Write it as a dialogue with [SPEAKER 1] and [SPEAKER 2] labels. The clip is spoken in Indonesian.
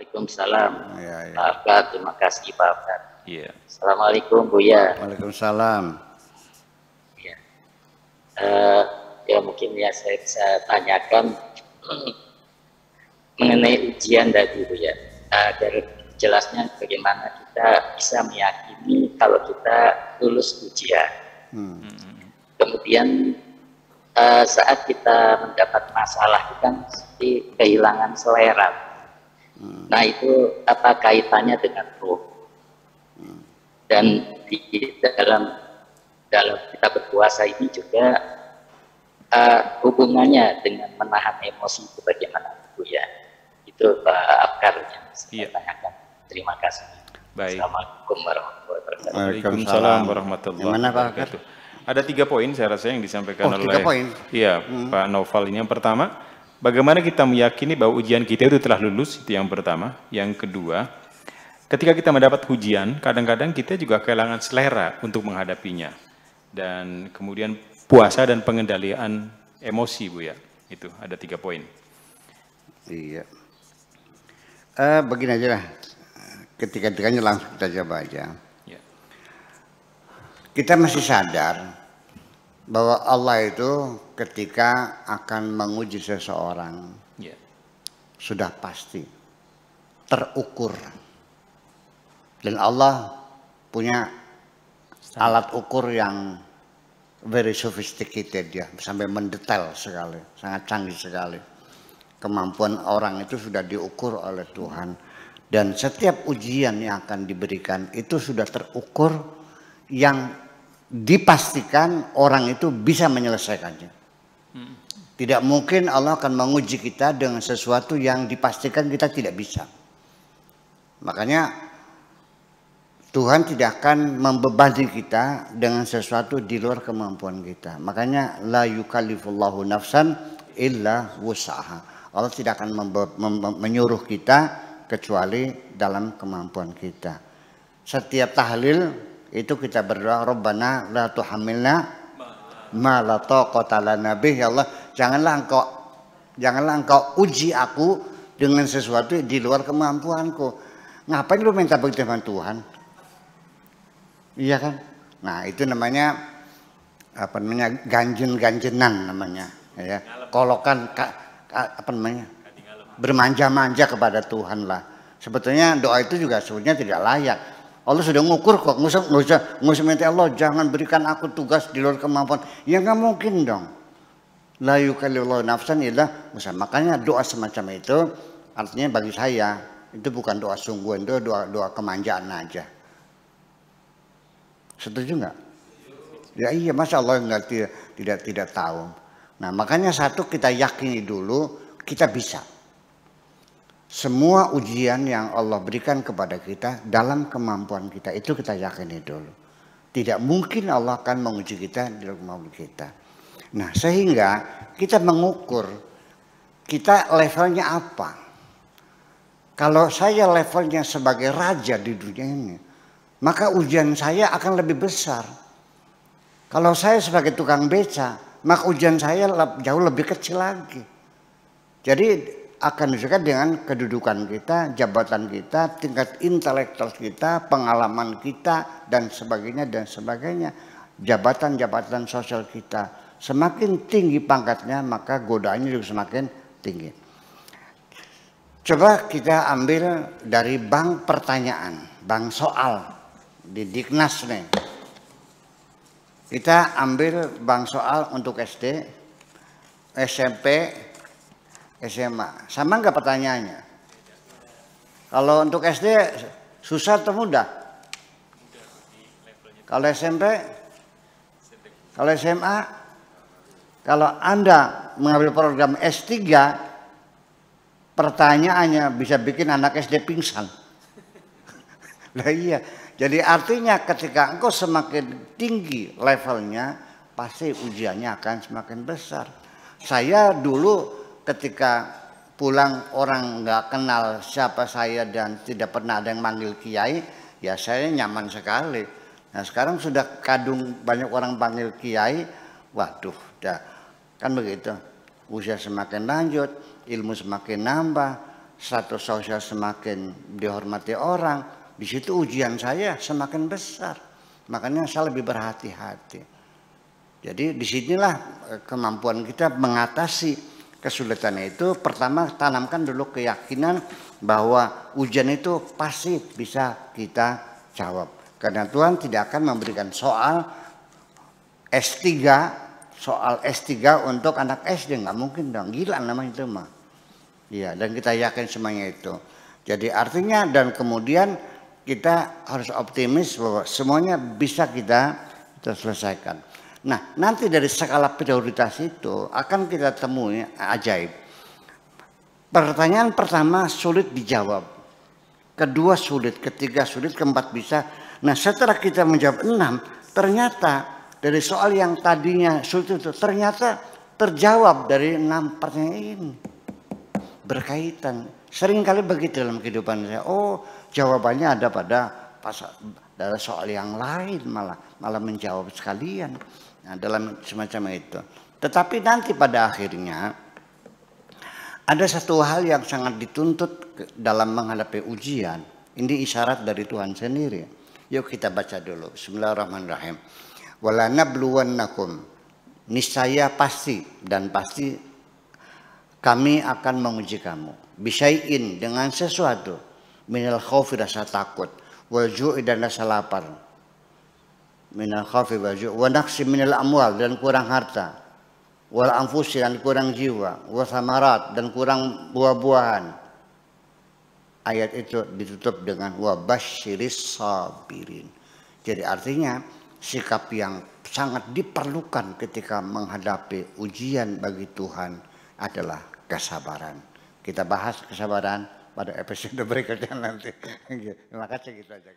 [SPEAKER 1] Waalaikumsalam.
[SPEAKER 2] Ya, ya.
[SPEAKER 1] Pak Afgan, terima kasih Pak Afgan.
[SPEAKER 3] Iya.
[SPEAKER 1] Assalamualaikum Buya.
[SPEAKER 2] Waalaikumsalam.
[SPEAKER 1] Ya. Ya mungkin ya saya bisa tanyakan mengenai ujian tadi Buya. Dari jelasnya bagaimana kita bisa meyakini kalau kita lulus ujian. Kemudian saat kita mendapat masalah itu kan seperti kehilangan selera. Nah itu apa kaitannya dengan ruh? Dan di dalam kita berpuasa ini juga hubungannya dengan menahan emosi itu bagaimana Bu ya? Itu Pak Afkar yang saya tanyakan. Terima kasih.
[SPEAKER 3] Baik.
[SPEAKER 1] Assalamualaikum warahmatullahi wabarakatuh.
[SPEAKER 3] Waalaikumsalam warahmatullahi wabarakatuh. Ada 3 poin saya rasa yang disampaikan oleh
[SPEAKER 2] 3 poin.
[SPEAKER 3] Iya, Pak Noval ini. Yang pertama, bagaimana kita meyakini bahwa ujian kita itu telah lulus, itu yang pertama. Yang kedua, ketika kita mendapat ujian, kadang-kadang kita juga kehilangan selera untuk menghadapinya. Dan kemudian puasa dan pengendalian emosi, Bu ya. Itu ada 3 poin.
[SPEAKER 2] Iya. Begini aja lah. Ketika-tikanya langsung kita coba aja.
[SPEAKER 3] Ya.
[SPEAKER 2] Kita masih sadar bahwa Allah itu ketika akan menguji seseorang sudah pasti terukur, dan Allah punya alat ukur yang very sophisticated ya, sampai mendetail sekali, sangat canggih sekali. Kemampuan orang itu sudah diukur oleh Tuhan, dan setiap ujian yang akan diberikan itu sudah terukur yang dipastikan orang itu bisa menyelesaikannya. Tidak mungkin Allah akan menguji kita dengan sesuatu yang dipastikan kita tidak bisa. Makanya Tuhan tidak akan membebani kita dengan sesuatu di luar kemampuan kita. Makanya la yukallifullahu nafsan illa wus'aha. Allah tidak akan menyuruh kita kecuali dalam kemampuan kita. Setiap tahlil itu kita berdoa, Rabbana la tuhammilna ma la taqata lana bih. Ya Allah, janganlah engkau uji aku dengan sesuatu di luar kemampuanku. Ngapain lu minta begitu sama Tuhan? Iya kan? Nah, itu namanya apa namanya? Ganjen-ganjenan namanya, ya. Kolokan apa namanya? Bermanja-manja kepada Tuhan lah. Sebetulnya doa itu juga sebetulnya tidak layak. Allah sudah ngukur kok, nggak usah minta Allah jangan berikan aku tugas di luar kemampuan. Ya nggak mungkin dong. La yukallifullahu nafsan illa wus'aha. Makanya doa semacam itu artinya bagi saya itu bukan doa sungguhan, itu doa kemanjaan aja. Setuju nggak? Ya iya, masa Allah nggak tidak tahu. Nah makanya satu, kita yakini dulu kita bisa. Semua ujian yang Allah berikan kepada kita dalam kemampuan kita itu kita yakini dulu. Tidak mungkin Allah akan menguji kita di dalam kemampuan kita. Nah sehingga kita mengukur kita levelnya apa. Kalau saya levelnya sebagai raja di dunia ini, maka ujian saya akan lebih besar. Kalau saya sebagai tukang beca, maka ujian saya jauh lebih kecil lagi. Jadi akan disesuaikan dengan kedudukan kita, jabatan kita, tingkat intelektual kita, pengalaman kita, dan sebagainya dan sebagainya. Jabatan-jabatan sosial kita semakin tinggi pangkatnya, maka godaannya juga semakin tinggi. Coba kita ambil dari bank pertanyaan, bank soal di Diknas nih. Kita ambil bank soal untuk SD, SMP, SMA. Sama nggak pertanyaannya? Kalau untuk SD susah atau mudah? Kalau SMP? Kalau SMA? Kalau Anda mengambil program S3, pertanyaannya bisa bikin anak SD pingsan. Lah iya. Jadi artinya ketika engkau semakin tinggi levelnya, pasti ujiannya akan semakin besar. Saya dulu ketika pulang orang nggak kenal siapa saya dan tidak pernah ada yang manggil kiai, ya saya nyaman sekali. Nah sekarang sudah kadung banyak orang panggil kiai, waduh, dah kan begitu. Usia semakin lanjut, ilmu semakin nambah, status sosial semakin dihormati orang, di situ ujian saya semakin besar. Makanya saya lebih berhati-hati. Jadi disinilah kemampuan kita mengatasi kesulitan itu. Pertama, tanamkan dulu keyakinan bahwa ujian itu pasti bisa kita jawab. Karena Tuhan tidak akan memberikan soal S3 untuk anak SD, nggak mungkin dong, gila namanya itu mah. Iya, dan kita yakin semuanya itu. Jadi artinya, dan kemudian kita harus optimis bahwa semuanya bisa kita selesaikan. Nah, nanti dari skala prioritas itu akan kita temui ajaib. Pertanyaan pertama sulit dijawab, kedua sulit, ketiga sulit, keempat bisa. Nah, setelah kita menjawab 6, ternyata dari soal yang tadinya sulit itu ternyata terjawab dari 6 pertanyaan ini. Berkaitan. Seringkali begitu dalam kehidupan saya. Oh, jawabannya ada pada soal yang lain, malah menjawab sekalian. Nah, dalam semacam itu. Tetapi nanti pada akhirnya ada satu hal yang sangat dituntut dalam menghadapi ujian. Ini isyarat dari Tuhan sendiri. Yuk kita baca dulu. Bismillahirrahmanirrahim. Wala nabluwannakum, niscaya pasti dan pasti kami akan menguji kamu. Bisyai'in, dengan sesuatu, minal khaufi, rasa takut, wal ju'i, dan rasa lapar. Minal khaufi wal ju'i, wa naqsi minal amwal, dan kurang harta, wal anfusi, dan kurang jiwa, wa thamarat, dan kurang buah-buahan. Ayat itu ditutup dengan wa basyiris sabirin. Jadi artinya sikap yang sangat diperlukan ketika menghadapi ujian bagi Tuhan adalah kesabaran. Kita bahas kesabaran pada episode berikutnya nanti. Terima kasih, gitu aja.